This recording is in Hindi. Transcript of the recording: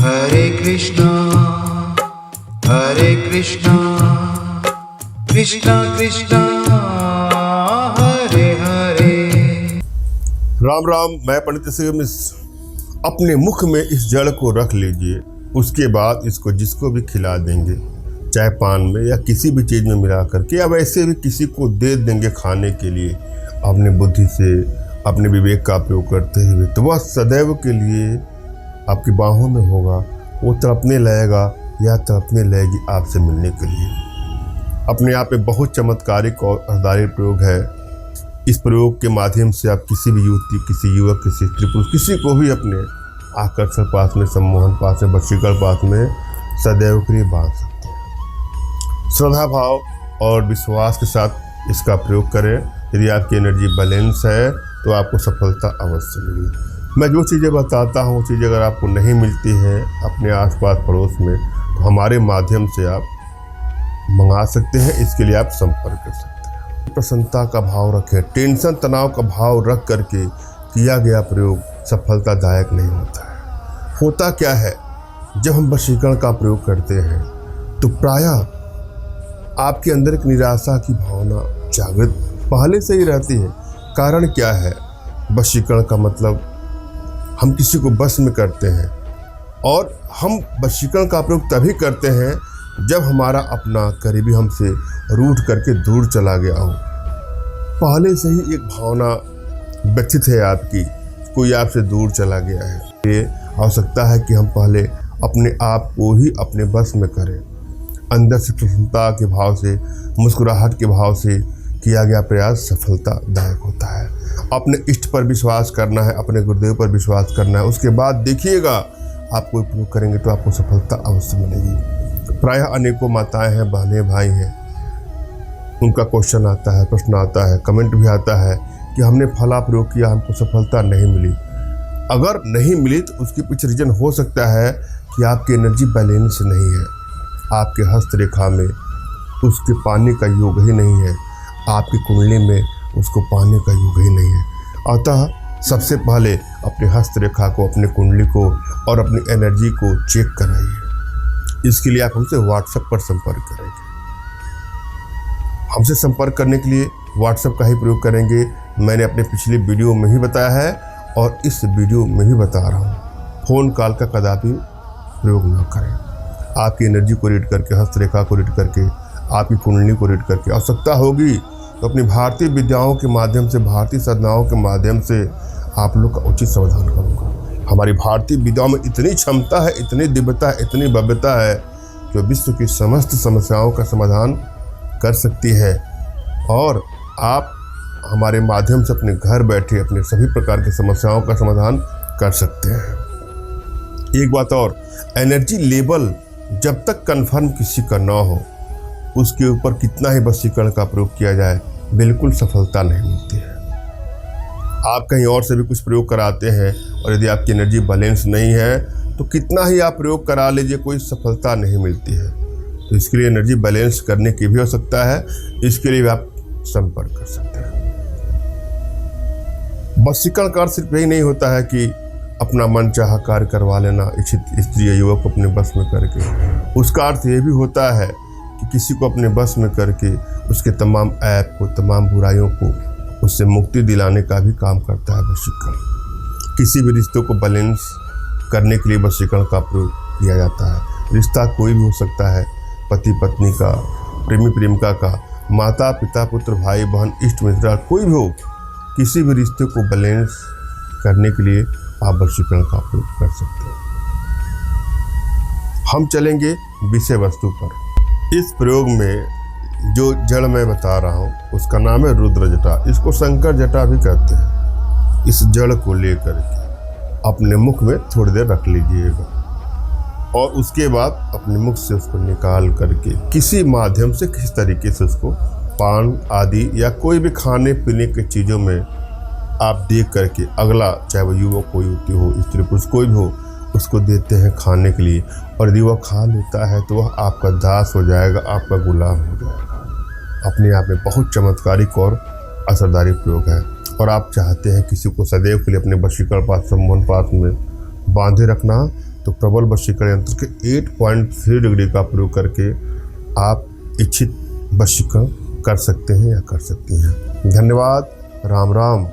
हरे कृष्णा कृष्णा कृष्णा हरे हरे। राम राम। मैं पंडित सिंह मिश्र। अपने मुख में इस जड़ को रख लीजिए, उसके बाद इसको जिसको भी खिला देंगे, चाहे पान में या किसी भी चीज़ में मिला करके, या वैसे भी किसी को दे देंगे खाने के लिए, अपने बुद्धि से अपने विवेक का प्रयोग करते हुए, तो वह सदैव के लिए आपकी बाहों में होगा। वो तड़पने लगेगा या तड़पने लगेगी आपसे मिलने के लिए। अपने आप में बहुत चमत्कारिक और असरदारी प्रयोग है। इस प्रयोग के माध्यम से आप किसी भी युवती, किसी युवक, किसी स्त्री पुरुष, किसी को भी अपने आकर्षण पास में, सम्मोहन पास में, वशीकरण पास में सदैव के लिए बांध सकते हैं। श्रद्धा भाव और विश्वास के साथ इसका प्रयोग करें। यदि आपकी एनर्जी बैलेंस है तो आपको सफलता अवश्य मिलेगी। मैं जो चीज़ें बताता हूँ, वो चीज़ें अगर आपको नहीं मिलती हैं अपने आसपास पड़ोस में, तो हमारे माध्यम से आप मंगा सकते हैं। इसके लिए आप संपर्क कर सकते हैं। प्रसन्नता का भाव रखें। टेंशन, तनाव का भाव रख करके किया गया प्रयोग सफलतादायक नहीं होता है। होता क्या है, जब हम वशीकरण का प्रयोग करते हैं तो प्रायः आपके अंदर एक निराशा की भावना जागृत पहले से ही रहती है। कारण क्या है, वशीकरण का मतलब हम किसी को बस में करते हैं, और हम वशीकरण का प्रयोग तभी करते हैं जब हमारा अपना करीबी हमसे रूठ करके दूर चला गया हो। पहले से ही एक भावना व्यथित है आपकी, कोई आपसे दूर चला गया है। ये आवश्यकता है कि हम पहले अपने आप को ही अपने बस में करें। अंदर से प्रसन्नता के भाव से, मुस्कुराहट के भाव से किया गया प्रयास सफलतादायक होता है। अपने इष्ट पर विश्वास करना है, अपने गुरुदेव पर विश्वास करना है। उसके बाद देखिएगा आप कोई प्रयोग करेंगे तो आपको सफलता अवश्य मिलेगी। प्रायः अनेकों माताएं हैं, बहनें, भाई हैं, उनका क्वेश्चन आता है, प्रश्न आता है, कमेंट भी आता है कि हमने फला प्रयोग किया, हमको सफलता नहीं मिली। अगर नहीं मिली तो उसके पीछे रीजन हो सकता है कि आपकी एनर्जी बैलेंस नहीं है, आपके हस्तरेखा में उसके पाने का योग ही नहीं है, आपकी कुंडली में उसको पाने का योग ही नहीं है। अतः सबसे पहले अपने हस्तरेखा को, अपने कुंडली को और अपनी एनर्जी को चेक कराइए। इसके लिए आप हमसे व्हाट्सएप पर संपर्क करेंगे। हमसे संपर्क करने के लिए व्हाट्सएप का ही प्रयोग करेंगे। मैंने अपने पिछले वीडियो में ही बताया है और इस वीडियो में भी बता रहा हूँ। फ़ोन कॉल का कदापि प्रयोग न करें। आपकी एनर्जी को रीड करके, हस्तरेखा को रीड करके, आपकी कुंडली को रीड करके, आवश्यकता होगी तो अपनी भारतीय विद्याओं के माध्यम से, भारतीय साधनाओं के माध्यम से आप लोग का उचित समाधान करूँगा। हमारी भारतीय विद्याओं में इतनी क्षमता है, इतनी दिव्यता है, इतनी भव्यता है जो विश्व की समस्त समस्याओं का समाधान कर सकती है। और आप हमारे माध्यम से अपने घर बैठे अपने सभी प्रकार की समस्याओं का समाधान कर सकते हैं। एक बात और, एनर्जी लेवल जब तक कंफर्म किसी का ना हो, उसके ऊपर कितना ही वशीकरण का प्रयोग किया जाए, बिल्कुल सफलता नहीं मिलती है। आप कहीं और से भी कुछ प्रयोग कराते हैं और यदि आपकी एनर्जी बैलेंस नहीं है तो कितना ही आप प्रयोग करा लीजिए, कोई सफलता नहीं मिलती है। तो इसके लिए एनर्जी बैलेंस करने की भी आवश्यकता है। इसके लिए भी आप संपर्क कर सकते हैं। वशीकरण का सिर्फ यही नहीं होता है कि अपना मन चाहा कार्य करवा लेना, इच्छित स्त्री या युवक को अपने बस में करके। उसका अर्थ ये भी होता है कि किसी को अपने बस में करके उसके तमाम ऐप को, तमाम बुराइयों को, उससे मुक्ति दिलाने का भी काम करता है वशीकरण। किसी भी रिश्तों को बैलेंस करने के लिए वशीकरण का प्रयोग किया जाता है। रिश्ता कोई भी हो सकता है, पति पत्नी का, प्रेमी प्रेमिका का, माता पिता पुत्र, भाई बहन, इष्ट मित्र, कोई भी हो। किसी भी रिश्ते को बैलेंस करने के लिए आप वशीकरण का प्रयोग कर सकते हैं। हम चलेंगे विषय वस्तु पर। इस प्रयोग में जो जड़ मैं बता रहा हूँ उसका नाम है रुद्र जटा। इसको शंकर जटा भी कहते हैं। इस जड़ को लेकर के अपने मुख में थोड़ी देर रख लीजिएगा और उसके बाद अपने मुख से उसको निकाल करके किसी माध्यम से, किसी तरीके से उसको पान आदि या कोई भी खाने पीने की चीज़ों में आप देख करके, अगला चाहे वो युवक हो, युवती हो, स्त्री पुरुष कोई भी हो, उसको देते हैं खाने के लिए। और यदि वह खा लेता है तो वह आपका दास हो जाएगा, आपका गुलाम हो जाएगा। अपने आप में बहुत चमत्कारिक और असरदारी प्रयोग है। और आप चाहते हैं किसी को सदैव के लिए अपने वशीकरण पास, सम्मोहन पास में बांधे रखना, तो प्रबल वशीकरण यंत्र के 8.3 डिग्री का प्रयोग करके आप इच्छित वशीकरण कर सकते हैं या कर सकती हैं। धन्यवाद। राम राम।